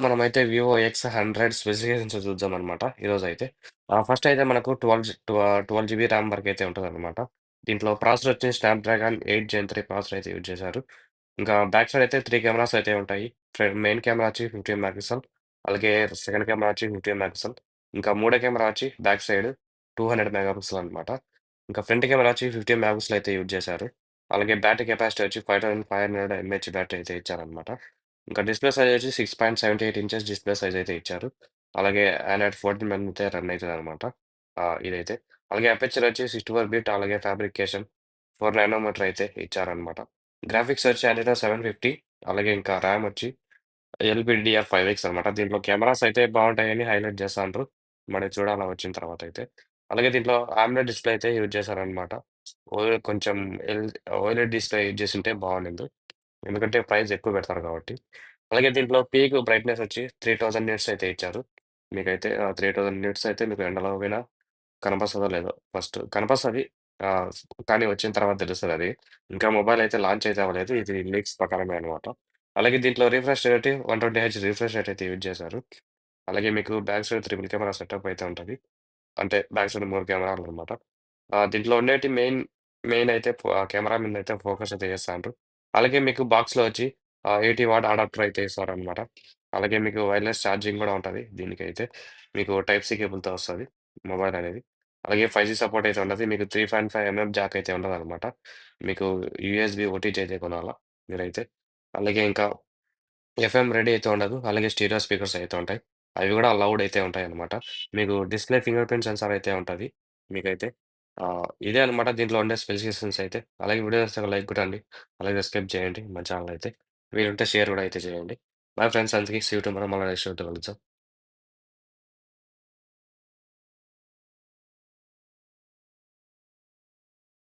మనమైతే Vivo X100 specifications చూద్దామనమాట ఈరోజైతే. First అయితే మనకు 12 జీబీ ర్యామ్ వరకైతే ఉంటదనమాట. దీంట్లో ప్రాసెసర్ వచ్చి స్నాప్‌డ్రాగన్ 8 జెన్ 3 ప్రాసెసర్ అయితే యూజ్ చేశారు. ఇంకా బ్యాక్ సైడ్ అయితే 3 కెమెరాస్ అయితే ఉంటాయి. మెయిన్ కెమెరా వచ్చి 15 మెగాపిక్సెల్. అలాగే సెకండ్ కెమెరా వచ్చి 15 మెగాపిక్సెల్. ఇంకా మూడో కెమెరా వచ్చి బ్యాక్ సైడ్ 200 మెగాపిక్సెల్ అనమాట. ఇంకా ఫ్రంట్ కెమెరా వచ్చి 15 మెగాపిక్సెల్ అయితే యూజ్ చేశారు. అలాగే బ్యాటరీ కెపాసిటీ వచ్చి 5500 ఎంఏహెచ్ బ్యాటరీ అయితే ఇచ్చారనమాట. ఇంకా డిస్‌ప్లే సైజ్ వచ్చి 6.78 ఇంచెస్ డిస్‌ప్లే సైజ్ అయితే ఇచ్చారు. అలాగే ఆండ్రాయిడ్ 14 అయితే రన్ అయితదనమాట. ఇదైతే. అలాగే అపర్చర్ వచ్చి 64 బిట్ అలాగే ఫ్యాబ్రికేషన్ 4 నానోమీటర్ అయితే ఇచ్చారనమాట. గ్రాఫిక్స్ వచ్చి అడినో 750 అలాగే ఇంకా ర్యామ్ వచ్చి ఎల్‌పిడిడిఆర్5ఎక్స్ అనమాట. దీంట్లో కెమెరాస్ అయితే బావుంటాయని హైలైట్ చేస్తాండ్రు. మరి చూడాలా వచ్చిన తర్వాతయితే. అలాగే దీంట్లో ఆమ్లెడ్ డిస్‌ప్లే అయితే యూజ్ చేశారనమాట. కొంచెం ఎల్ ఓఎల్ఈడీ డిస్‌ప్లే యూజ్ చేసుంటే బావుండింది. ఎందుకంటే ప్రైస్ ఎక్కువ పెడతారు కాబట్టి. అలాగే దీంట్లో పీక్ బ్రైట్‌నెస్ వచ్చి 3000 నిట్స్ అయితే ఇచ్చారు. మీకైతే 3000 నిట్స్ అయితే మీకు ఎండలో పోయినా కనపస్తదో లేదో ఫస్ట్ కనపస్తది. ఆహ్, కానీ వచ్చిన తర్వాత తెలుస్తదది. ఇంకా మొబైల్ అయితే లాంచ్ అయితే అవ్వలేదు. ఇది లీక్స్ ప్రకారమే అనమాట. అలాగే దీంట్లో refresh rate 120 H refresh rate అయితే యూజ్ చేశారు. అలాగే మీకు back side triple camera setup అయితే ఉంటది. అంటే బ్యాక్ సైడ్ 3 కెమెరాలనమాట. దీంట్లో ఉండేటి మెయిన్ అయితే కెమెరా మీదనైతే ఫోకస్ అయితే చేస్తాండ్రు. అలాగే మీకు బాక్స్‌లో వచ్చి 80 వాట్ అడాప్టర్ అయితే ఇస్తారనమాట. అలాగే మీకు వైర్‌లెస్ ఛార్జింగ్ గూడా ఉంటది దీనికైతే. మీకు టైప్ సి కేబుల్‌తో వస్తది మొబైల్ అనేది. అలాగే 5జీ సపోర్ట్ అయితే ఉండదు. మీకు 3.5 జాక్ అయితే ఉండదనమాట. మీకు యూఎస్‌బి ఓటీజీ అయితే కొనాలా మీరైతే. అలాగే ఇంకా ఎఫ్ఎం రెడీ అయితే ఉండదు. అలాగే స్టీరియో స్పీకర్స్ అయితే ఉంటాయి. అవి గూడా లౌడ్ అయితే ఉంటాయన్నమాట. మీకు డిస్‌ప్లే ఫింగర్ ప్రింట్ సెన్సార్ అయితే ఉంటది మీకైతే. ఇదే అన్నమాట దీంట్లో ఉండే స్పెసిఫికేషన్స్ అయితే. అలాగే వీడియో నచ్చితే ఒక లైక్ కొట్టండి. అలాగే సబ్స్క్రైబ్ చేయండి మన ఛానెల్ అయితే. వీలుంటే షేర్ గూడా అయితే చేయండి. బై ఫ్రెండ్స్ అందరికి సీ యూ టుమారో మళ్ళా నెక్స్ట్ వీడియోతో కలుద్దాం.